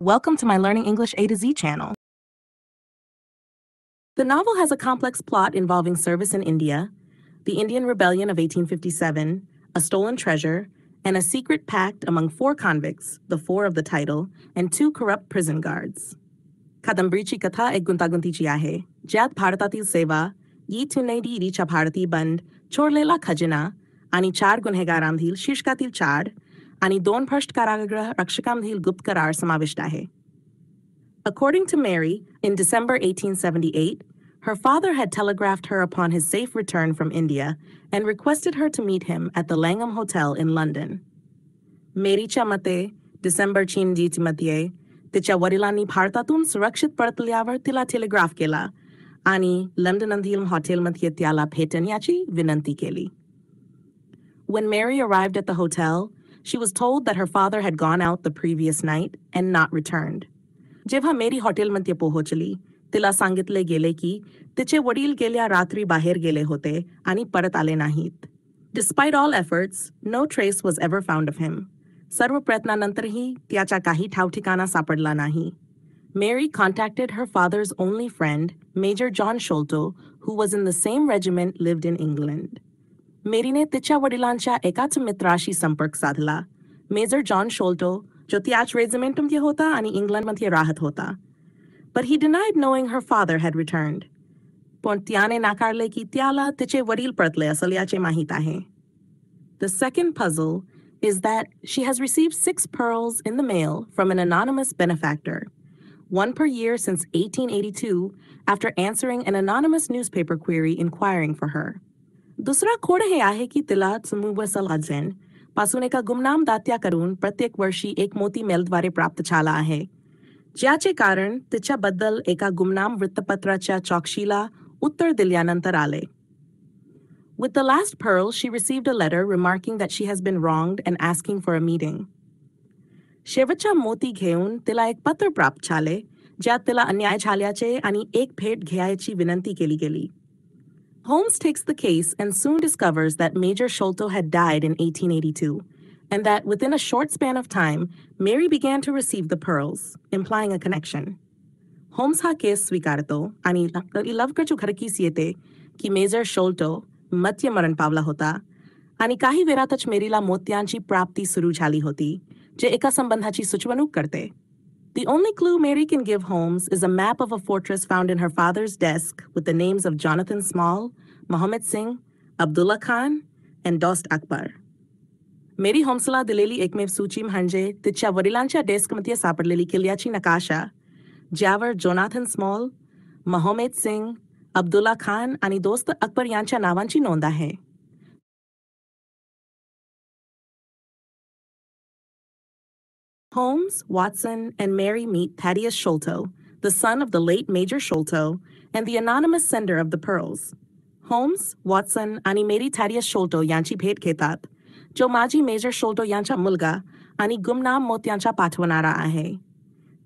Welcome to my Learning English A to Z channel. The novel has a complex plot involving service in India, the Indian Rebellion of 1857, a stolen treasure, and a secret pact among 4 convicts, the 4 of the title, and 2 corrupt prison guards. कादंबरीची कथा एक गुंतागुंतीची आहे, ज्यात भारतातील सेवा, ईच्या भारतीय बंड, चोरलेला खजिना आणि 4 गुन्हेगारांमधील शीर्षकातील 4 आणि 2 भ्रष्ट कारागृह रक्षकांमधील गुप्त करार समाविष्ट आहे. According to Mary, in December 1878, her father had telegraphed her upon his safe return from India and requested her to meet him at the Langham Hotel in London. मेरीच्या मते, डिसेंबर 18 मध्ये तिच्या वडिलांनी भारतातून सुरक्षित परतल्यावर तिला टेलिग्राफ केला आणि लंडनमधील हॉटेलमध्ये त्याला भेटण्याची विनंती केली. When Mary arrived at the hotel, she was told that her father had gone out the previous night and not returned. जेव्हा मेरी हॉटेलमध्ये पोहोचली, तिला सांगितले गेले की तिचे वडील गेल्या रात्री बाहेर गेले होते आणि परत आले नाहीत. Despite all efforts, no trace was ever found of him. सर्व प्रयत्नानंतरही त्याचा काही ठावठिकाणा सापडला नाही. Mary contacted her father's only friend, Major John Sholto, who was in the same regiment lived in England. मेरीने तिच्या वडिलांच्या एकाच मित्राशी संपर्क साधला, मेजर जॉन शोल्टो, जो त्याच रेजिमेंटमध्ये होता आणि इंग्लंडमध्ये राहत होता. But he denied knowing her father had returned. पण त्याने नाकारले की त्याला तिचे वडील परतले असल्याचे माहीत आहे. The second puzzle is that she has received 6 pearls in the mail from an anonymous benefactor, 1 per year since 1882, after answering an anonymous newspaper query inquiring for her. दुसरा खोड हे आहे की तिला चमुवसलाजेन पासून एका गुमनाम दात्या करून प्रत्येक वर्षी एक मोती मेलद्वारे प्राप्त झाला आहे, ज्याचे कारण तिच्याबद्दल एका गुमनाम वृत्तपत्राच्या चौकशीला उत्तर दिल्यानंतर आले. With the last pearl, she received a letter remarking that she has been wronged and asking for a meeting. शेवटच्या मोती घेऊन तिला एक पत्र प्राप्त झाले, ज्यात तिला अन्याय झाल्याचे आणि एक भेट घ्यायची विनंती केली गेली. Holmes takes the case and soon discovers that Major Sholto had died in 1882, and that within a short span of time, Mary began to receive the pearls, implying a connection. Holmes हा case स्वीकारतो आणि लवकरच उघडकीस येते की major शोल्टो मत्यमरण पावला होता आणि काही वेळातच मेरीला मोत्यांची प्राप्ती सुरू झाली होती, जे एका संबंधाची सुचवणूक करते. The only clue Mary can give Holmes is a map of a fortress found in her father's desk with the names of Jonathan Small, Mohammed Singh, Abdullah Khan, and Dost Akbar. Mary Holmesला दिलेली एकमेव सूची म्हणजे तिच्या वडिलांच्या डेस्कमध्ये सापडलेली किल्ल्याची नकाशा, ज्यावर जोनाथन स्मॉल, मोहम्मद सिंग, अब्दुल्ला खान आणि दोस्त अकबर यांच्या नावांची नोंद आहे. Holmes, Watson, and Mary meet Thaddeus Sholto, the son of the late Major Sholto, and the anonymous sender of the pearls. Holmes, Watson, आणि Mary Thaddeus Sholto यांची भेट घेतात, जो माजी मेजर शोल्टो यांचा मुलगा आणि गुमनाम मोत्यांचा पाठवणारा आहे.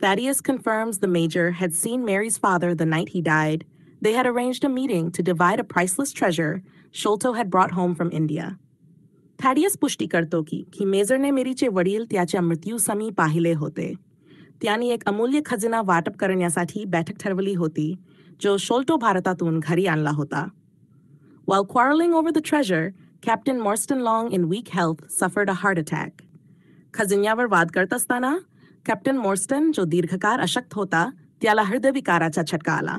Thaddeus confirms the major had seen Mary's father the night he died. They had arranged a meeting to divide a priceless treasure Sholto had brought home from India. Thaddeus पुष्टी करतो की मेजरने मेरीचे वडील त्याच्या मृत्यूसमी पाहिले होते. त्यांनी एक अमूल्य खजिना वाटप करण्यासाठी बैठक ठरवली होती, जो शोल्टो भारतातून घरी आणला होता. While quarreling over the treasure, Captain Morstan Long in weak health suffered a heart attack. खजिन्यावर वाद करत असताना कॅप्टन मोर्स्टन, जो दीर्घकाळ अशक्त होता, त्याला हृदयविकाराचा झटका आला.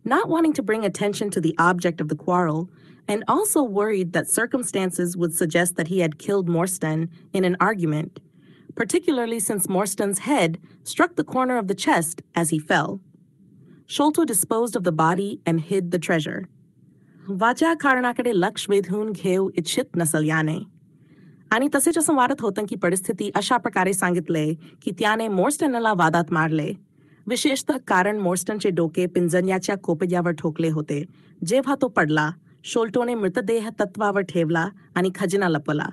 Not wanting to bring attention to the object of the quarrel, and also worried that circumstances would suggest that he had killed Morstan in an argument, particularly since Morstan's head struck the corner of the chest as he fell, Sholto disposed of the body and hid the treasure. वाच्या कारणाकडे लक्ष वेधून घेऊ इच्छित नसल्याने आणि तसेच असं वाटत होतं की परिस्थिती अशा प्रकारे सांगितले की त्याने मोर्स्टनला वादात मारले, विशेषतः कारण मोर्स्टनचे डोके पिंजण्याच्या कोपऱ्यावर ठोकले होते. जेव्हा तो पडला, शोल्टोने मृतदेह तत्वावर ठेवला आणि खजिना लपवला.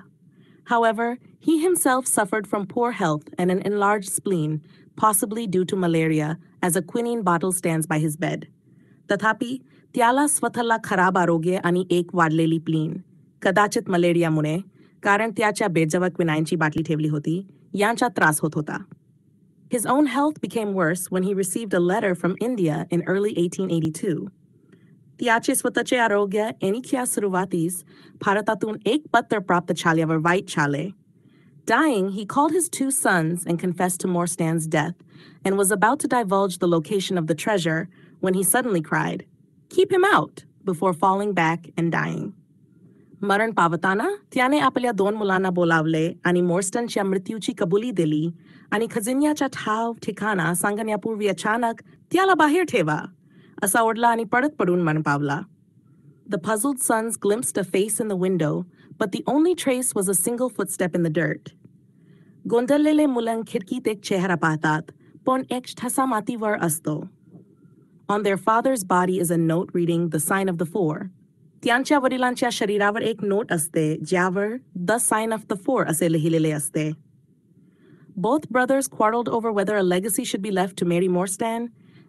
However, he himself suffered from poor health and an enlarged spleen, possibly due to malaria, as a quinine bottle stands by his bed. तथापि, त्याला स्वतःला खराब आरोग्य आणि एक वाढलेली प्लीन, कदाचित मलेरियामुळे, कारण त्याच्या बेजवळ क्विनाइनची बाटली ठेवली होती, यांचा त्रास होत होता. His own health became worse when he received a letter from India in early 1882. त्याचे स्वतःचे आरोग्य एनिच्या सुरुवातीस भारतातून एक पत्र प्राप्त झाल्यावर वाईट झाले. Dying, he called his two sons and confessed to Morstan's death, and was about to divulge the location of the treasure when he suddenly cried, "Keep him out," before falling back and dying. मरण पावताना त्याने आपल्या दोन मुलांना बोलावले आणि मॉर्स्टनच्या मृत्यूची कबुली दिली आणि खजिन्याचा ठाव ठिकाणा सांगण्यापूर्वी अचानक त्याला बाहेर ठेवा असा ओरडला आणि पडत पडून मरण पावला. The puzzled sons glimpsed a face in the window, but the only trace was a single footstep in the dirt. गोंधळलेले मुलं खिडकीत एक चेहरा पाहतात, पण एक ठसा मातीवर असतो. On their father's body is a note reading the sign of the four. त्यांच्या वडिलांच्या शरीरावर एक नोट असते ज्यावर The Sign of the Four असे लिहिलेले असते. Both brothers quarreled over whether a legacy should be left to Mary Morstan,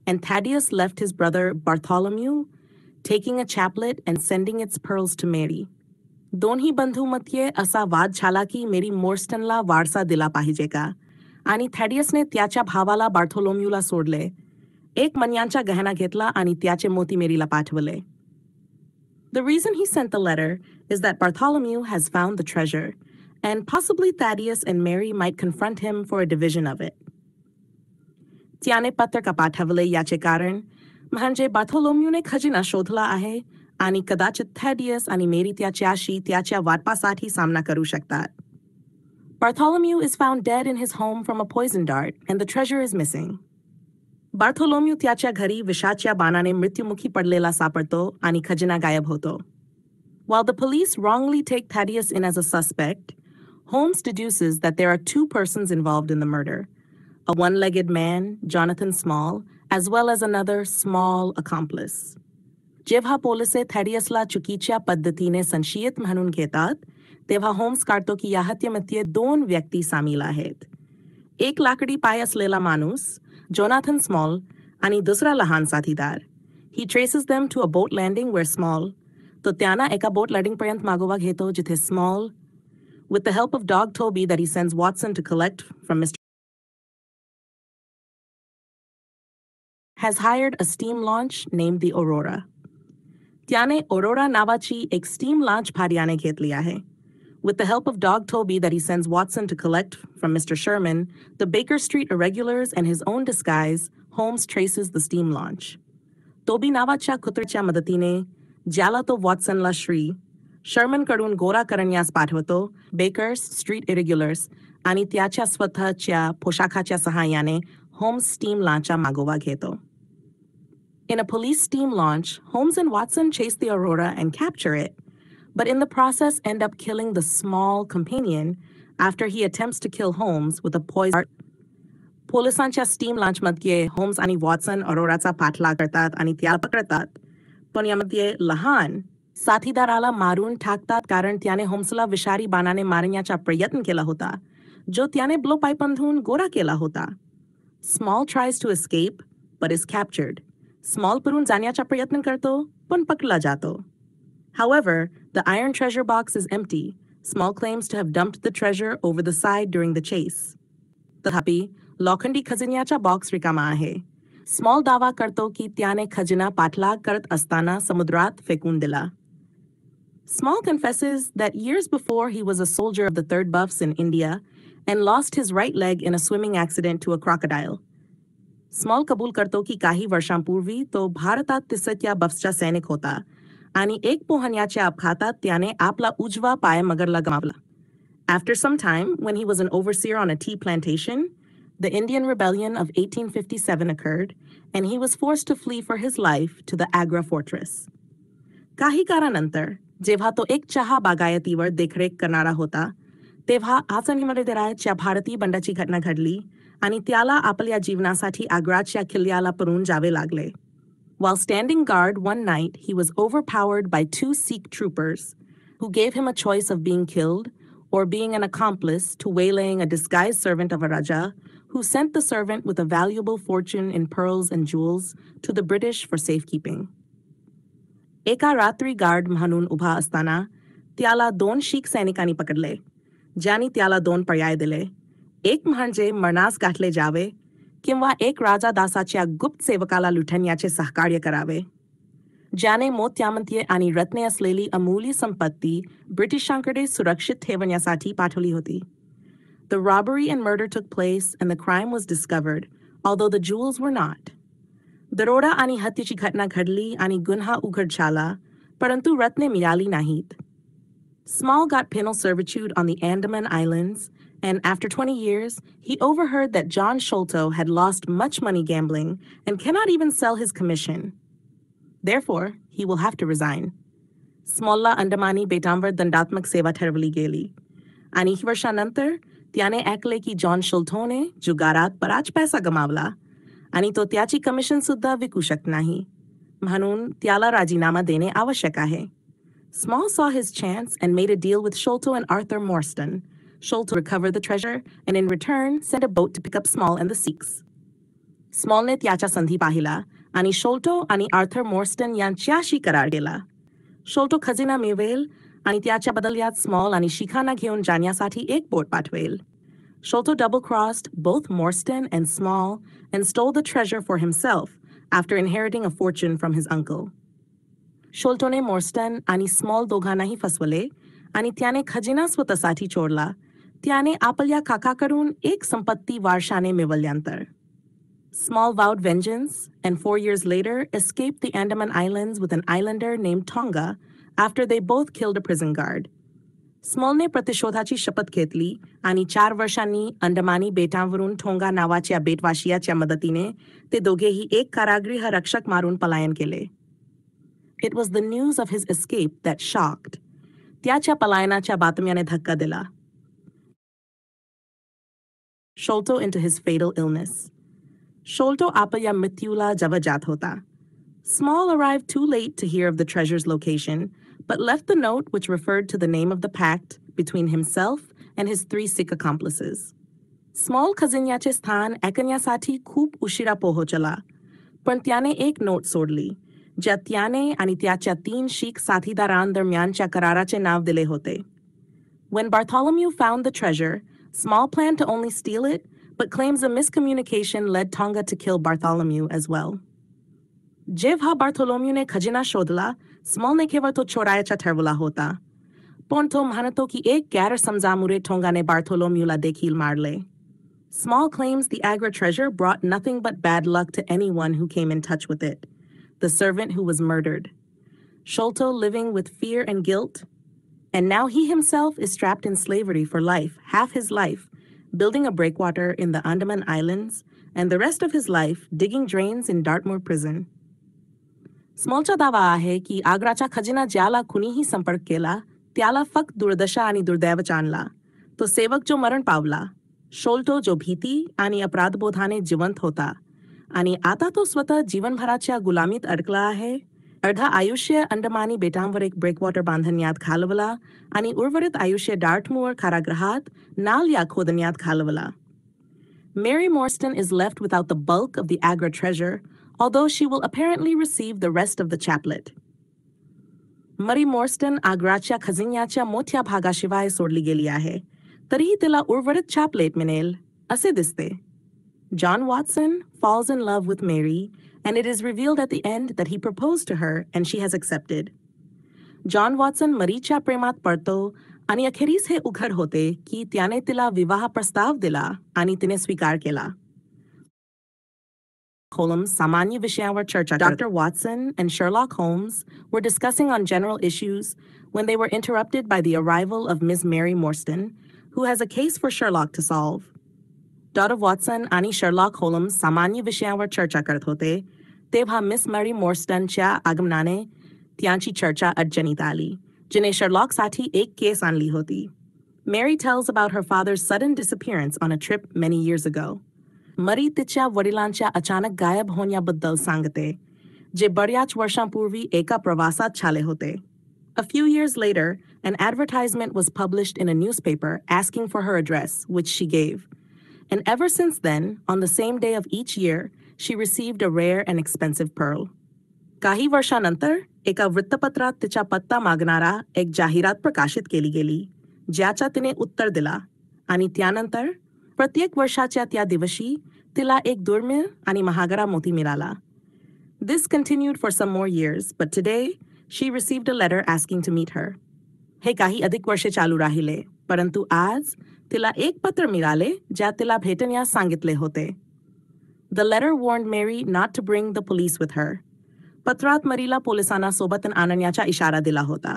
and Thaddeus left his brother Bartholomew, taking a chaplet and sending its pearls to Mary. दोन्ही बंधूमध्ये असा वाद झाला की मेरी मोर्स्टनला वारसा दिला पाहिजे का, आणि थॅडियसने त्याच्या भावाला बार्थोलोम्यूला सोडले. एक मण्यांचा गहना घेतला आणि त्याचे मोती मेरीला पाठवले. The reason he sent the letter is that Bartholomew has found the treasure, and possibly Thaddeus and Mary might confront him for a division of it. त्याने पत्र का पाठवले याचे कारण म्हणजे बार्थोलोम्यूने खजिना शोधला आहे आणि कदाचित थॅडियस आणि मेरी त्याच्याशी त्याच्या वाटपासाठी सामना करू शकतात. Bartholomew is found dead in his home from a poison dart, and the treasure is missing. Bartholomew त्याच्या घरी विषाच्या बाणाने मृत्युमुखी पडलेला सापडतो आणि खजिना गायब होतो. While the police wrongly take Thaddeus in as a suspect, Holmes deduces that there are two persons involved in the murder, a one-legged man, Jonathan Small, as well as another small accomplice. जेव्हा पोलिसे थॅडियसला चुकीच्या पद्धतीने संशयित म्हणून घेतात, तेव्हा Holmes काढतो की या हत्येमध्ये दोन व्यक्ती सामील आहेत. एक लाकडी पाय असलेला माणूस, Jonathan Small, आणि दुसरा लहान साथीदार. He traces them to a boat landing where Small, तो त्यांना एका बोट लँडिंगपर्यंत मागोवा घेतो जिथे Small, with the help of dog Toby that he sends Watson to collect from Mr. has hired a steam launch named the Aurora. त्याने Aurora नावाची एक steam launch भाड्याने घेतली आहे. With the help of dog Toby that he sends Watson to collect from Mr. Sherman, the Baker Street irregulars, and his own disguise, Holmes traces the steam launch. Toby नावाच्या कुत्र्याच्या मदतीने ज्याला तो वॉटसनला श्री शर्मनकडून गोळा करण्यास पाठवतो, बेकर्स स्ट्रीट इरेग्युलर्स आणि त्याच्या स्वतःच्या पोशाखाच्या सहाय्याने होम्स स्टीम लाँचचा मागोवा घेतो. In a police steam launch, Holmes and Watson chase the Aurora and capture it, but in the process end up killing the small companion after he attempts to kill Holmes with a poison dart. पोलिसांच्या steam लाँचमध्ये Holmes आणि Watson अरोराचा पाठलाग करतात आणि त्याला पकडतात, पण यामध्ये लहान साथीदाराला मारून टाकतात कारण त्याने होम्सला विषारी बाणाने मारण्याचा प्रयत्न केला होता, जो त्याने ब्लो पाईपमधून गोळा केला होता. Small tries to escape, but is captured. Small पळून जाण्याचा प्रयत्न करतो, पण पकडला जातो. However, the iron treasure box is empty. Small claims to have dumped the treasure over the side during the chase. तथापि, लोखंडी खजिन्याचा बॉक्स रिकामा आहे. Small दावा करतो की त्याने खजिना पाठलाग करत असताना समुद्रात फेकून दिला. Small confesses that years before he was a soldier of the 3rd Buffs in India and lost his right leg in a swimming accident to a crocodile. Small कबूल करतो की काही वर्षांपूर्वी तो भारतात 30व्या बफ्सचा सैनिक होता आणि एक पोहण्याच्या अपघातात त्याने आपला उजवा पाय मगरला गमावला. After some time, when he was an overseer on a tea plantation, the Indian Rebellion of 1857 occurred, and he was forced to flee for his life to the Agra fortress. काही काळानंतर, जेव्हा तो एक चहा बागायतीवर देखरेख करणारा होता, तेव्हा आचणीमध्ये भारतीय बंडाची घटना घडली आणि त्याला आपल्या जीवनासाठी आग्राच्या किल्ल्याला पळून जावे लागले. While standing guard one night, he was overpowered by 2 Sikh troopers who gave him a choice of being killed or being an accomplice to waylaying a disguised servant of a Raja who sent the servant with a valuable fortune in pearls and jewels to the British for safekeeping. एका रात्री guard म्हणून उभा असताना त्याला 2 शीख सैनिकांनी पकडले, ज्यांनी त्याला 2 पर्याय दिले. एक म्हणजे मरणास गाठले जावे किंवा एक राजा दासाच्या गुप्त सेवकाला लुटण्याचे सहकार्य करावे, ज्याने मोत्यामंत्ये आणि रत्ने असलेली अमूल्य संपत्ती ब्रिटिशांकडे सुरक्षित ठेवण्यासाठी पाठवली होती. The robbery and murder took place and the crime was discovered, although the jewels were not. दरोडा आणि हत्येची घटना घडली आणि गुन्हा उघड झाला, परंतु रत्ने मिळाली नाहीत. Small got penal servitude on the Andaman Islands, and after 20 years, he overheard that John Sholto had lost much money gambling and cannot even sell his commission. Therefore, he will have to resign. Smallला अंडमानी बेटांवर दंडात्मक सेवा ठरवली गेली. आणि वर्षानंतर त्याने ऐकले की जॉन शोल्टोने जुगारात बराच पैसा गमावला आणि तो त्याची कमिशन सुद्धा विकू शकत नाही. म्हणून त्याला राजीनामा देणे आवश्यक आहे. Small saw his chance and made a deal with Sholto and Arthur Morstan. Sholto recovered the treasure and in return sent a boat to pick up Small and the Sikhs. स्मॉलने त्याचा संधी पाहिला आणि शोल्टो आणि आर्थर मॉर्स्टन यांच्याशी करार केला. शोल्टो खजिना मिळवेल आणि त्याच्या बदल्यात स्मॉल आणि शिखांना घेऊन जाण्यासाठी एक बोट पाठवेल. Sholto double-crossed both Morstan and Small and stole the treasure for himself after inheriting a fortune from his uncle. शोल्टोने मॉर्स्टन आणि स्मॉल दोघांनाही फसवले आणि त्याने खजिना स्वतःसाठी चोरला. त्याने आपल्या काकाकडून एक संपत्ती वारशाने मिळवल्यानंतर. Small vowed vengeance and 4 years later escaped the Andaman Islands with an islander named Tonga after they both killed a prison guard. Smallने प्रतिशोधाची शपथ घेतली आणि 4 वर्षांनी अंडमानी बेटांवरून टोंगा नावाच्या बेटवाशियाच्या मदतीने ते दोघेही एक कारागृह रक्षक मारून पलायन केले. It was the news of his escape that shocked. त्याच्या पलायनाच्या बातम्याने धक्का दिला. Sholto into his fatal illness. Sholto आपल्या मृत्यूला जवळ जात होता. Small arrived too late to hear of the treasure's location, but left the note which referred to the name of the pact between himself and his 3 Sikh accomplices. Small खजिन्याचे स्थान ऐकण्यासाठी खूप उशिरा पोहोचला, पण त्याने एक नोट सोडली, ज्यात त्याने आणि त्याच्या 3 शीख साथीदारांदरम्यानच्या कराराचे नाव दिले होते. When Bartholomew found the treasure, Small planned to only steal it, but claims a miscommunication led Tonga to kill Bartholomew as well. जेव्हा बार्थोलोम्यूने खजिना शोधला, स्मॉलने केवळ तो चोरायचा ठरवला होता. पण तो म्हणतो की एक गैरसमजामुळे टोंगाने बार्थोलोम्यूला देखील मारले. Small claims the Agra treasure brought nothing but bad luck to anyone who came in touch with it, the servant who was murdered. Sholto living with fear and guilt, and now he himself is strapped in slavery for life, half his life, building a breakwater in the Andaman Islands, and the rest of his life digging drains in Dartmoor prison. स्मॉलचा दावा आहे की आग्राचा खजिना ज्याला कुणीही संपर्क केला, त्याला फक्त दुर्दशा आणि दुर्दैव आणला. तो सेवक जो मरण पावला, शोल्टो जो भीती आणि अपराधबोधाने जिवंत होता, आणि आता तो स्वतः जीवनभराच्या गुलामीत अडकला आहे. अर्धा आयुष्य अंडमानी बेटांवर एक ब्रेकवॉटर बांधण्यात घालवला आणि उर्वरित आयुष्य डार्टमूर कारागृहात नाल्या खोदण्यात घालवला. Mary Morstan is left without the bulk of the Agra treasure, although she will apparently receive the rest of the chaplet. Mary Morstan आग्राच्या खजिन्याच्या मोठ्या भागाशिवाय सोडली गेली आहे, तरीही तिला उर्वरित चॅपलेट मिळेल असे दिसते. John Watson falls in love with Mary, and it is revealed at the end that he proposed to her and she has accepted. John Watson मरीच्या प्रेमात पडतो आणि अखेरीस हे उघड होते की त्याने तिला विवाह प्रस्ताव दिला आणि तिने स्वीकार केला. Holmes सामान्य विषयावर चर्चा करत. Dr. Watson and Sherlock Holmes were discussing on general issues when they were interrupted by the arrival of Miss Mary Morstan, who has a case for Sherlock to solve. Dr. Watson आणि Sherlock Holmes सामान्य विषयावर चर्चा करत होते, तेव्हा miss merry मॉर्स्टनच्या आगमनाने त्यांची चर्चा अडचणीत आली, जिने शर्लॉकसाठी एक केस आणली होती. Mary tells about her father's sudden disappearance on a trip many years ago. मरी तिच्या वडिलांच्या अचानक गायब होण्याबद्दल सांगते, जे बऱ्याच वर्षांपूर्वी एका प्रवासात झाले होते. A few years later, an advertisement was published in a newspaper asking for her address, which she gave. And ever since then, on the same day of each year, she received a rare and expensive pearl. काही वर्षानंतर एका वृत्तपत्रात तिचा पत्ता मागणारा एक जाहिरात प्रकाशित केली गेली, ज्याचा तिने उत्तर दिला, आणि त्यानंतर प्रत्येक वर्षाच्या त्या दिवशी तिला एक दुर्मिळ आणि महागडा मोती मिळाला. This continued for some more years, but today she received a letter asking to meet her. हे काही अधिक वर्षे चालू राहिले, परंतु आज तिला एक पत्र मिळाले ज्यात तिला भेटण्यास सांगितले होते. The letter warned Mary not to bring the police with her. पत्रात मरीला पोलिसांना सोबत आणण्याचा इशारा दिला होता.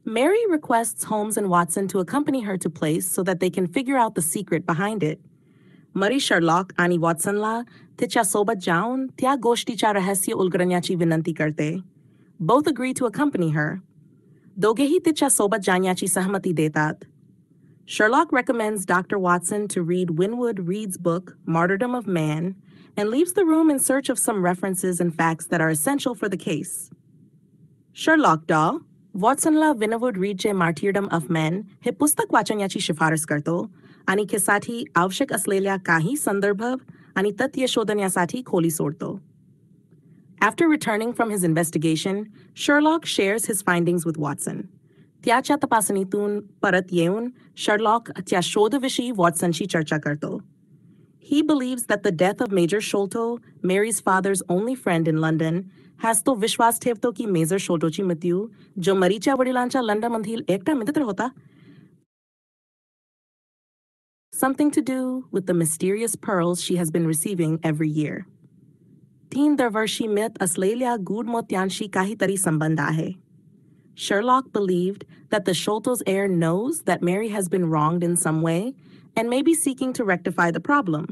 Mary requests Holmes and Watson to accompany her to place so that they can figure out the secret behind it. मरी Sherlock आणि वॉटसनला तिच्या सोबत जाऊन त्या गोष्टीच्या रहस्य उलगडण्याची विनंती करते. Both agree to accompany her. दोघेही तिच्या सोबत जाण्याची सहमती देतात. Sherlock recommends Dr. Watson to read Winwood Reade's book, Martyrdom of Man, and leaves the room in search of some references and facts that are essential for the case. Sherlock Dahl, वॉटसनला Winwood रीडचे martyrdom of man हे पुस्तक वाचण्याची शिफारस करतो आणि केसाठी आवश्यक असलेल्या काही संदर्भ आणि तथ्य शोधण्यासाठी खोली सोडतो. After returning from his investigation, Sherlock shares his findings with Watson. त्याच्या तपासणीतून परत येऊन Sherlock त्या शोधाविषयी वॉटसनशी चर्चा करतो. He believes that the death of Major Sholto, Mary's father's only friend in London, has तो विश्वास ठेवतो की मेजर शोल्टोची मृत्यू, जो मरीच्या वडिलांच्या लंडनमधील एकटा मित्र होता, something to do with the mysterious pearls she has been receiving every year. 3 दरवर्षी मिळत असलेल्या गूढ मोत्यांशी काहीतरी संबंध आहे. Sherlock believed that the Sholto's heir knows that Mary has been wronged in some way and may be seeking to rectify the problem.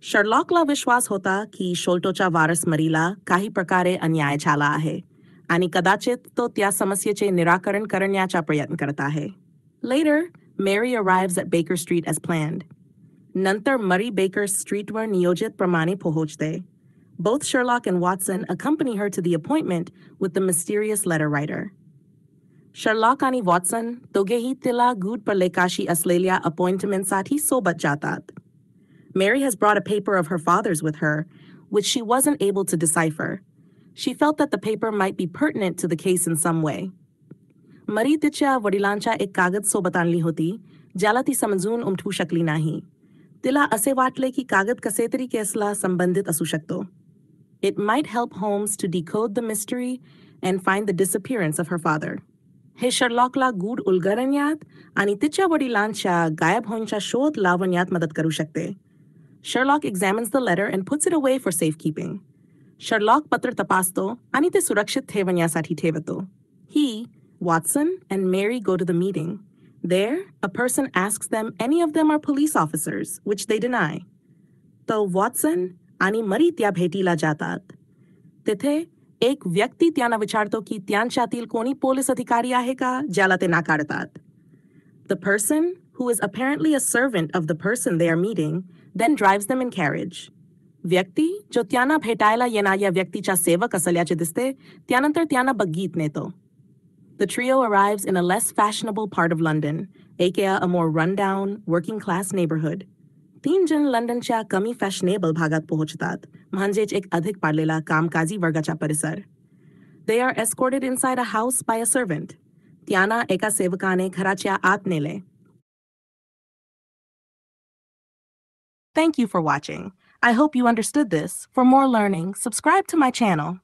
Sherlockला विश्वास होता की शोल्टोच्या वारस मरीला काही प्रकारे अन्याय झाला आहे आणि कदाचित तो त्या समस्येचे निराकरण करण्याचा प्रयत्न करत आहे. Later, Mary arrives at Baker Street as planned. नंतर मरी बेकर स्ट्रीटवर नियोजित प्रमाणे पोहोचते. Both Sherlock and Watson accompany her to the appointment with the mysterious letter writer. Sherlock आणि Watson दोघेही तिला गूढ प्रलेखाशी असलेल्या अपॉइंटमेंटसाठी सोबत जातात. Mary has brought a paper of her father's with her, which she wasn't able to decipher. She felt that the paper might be pertinent to the case in some way. मरी तिच्या वडिलांच्या एक कागद सोबत आणली होती, ज्याला ती समजून उमटू शकली नाही. तिला असे वाटले की कागद कसेतरी केसला संबंधित असू शकतो. It might help Holmes to decode the mystery and find the disappearance of her father. हे शर्लॉकला गूढ उलगडण्यात आणि तिच्या वडिलांच्या गायब होण्याचा शोध लावण्यात मदत करू शकते. Sherlock examines the letter and puts it away for safekeeping. Sherlock पत्र तपासतो आणि ते सुरक्षित ठेवण्यासाठी ठेवतो. He, Watson, and Mary go to the meeting. There, a person asks them any of them are police officers, which they deny. तो Watson आणि Mary त्या भेटीला जातात. तिथे एक व्यक्ती त्यांना विचारतो की त्यांच्यातील कोणी पोलीस अधिकारी आहे का, ज्याला ते नाकारतात. The person, who is apparently a servant of the person they are meeting, then drives them in carriage. व्यक्ती जो त्यांना भेटायला येणाऱ्या व्यक्तीचा सेवक असल्याचे दिसते, त्यानंतर त्यांना बग्गीत नेतो. The trio arrives in a less fashionable part of London, aka a more run-down, working-class neighborhood. 3 जण लंडनच्या कमी फॅशनेबल भागात पोहोचतात, म्हणजेच एक अधिक पाडलेला कामकाजी वर्गाचा परिसर. They are escorted inside a house by a servant. त्यांना एका सेवकाने घराच्या आत नेले. Thank you for watching. I hope you understood this. For more learning, subscribe to my channel.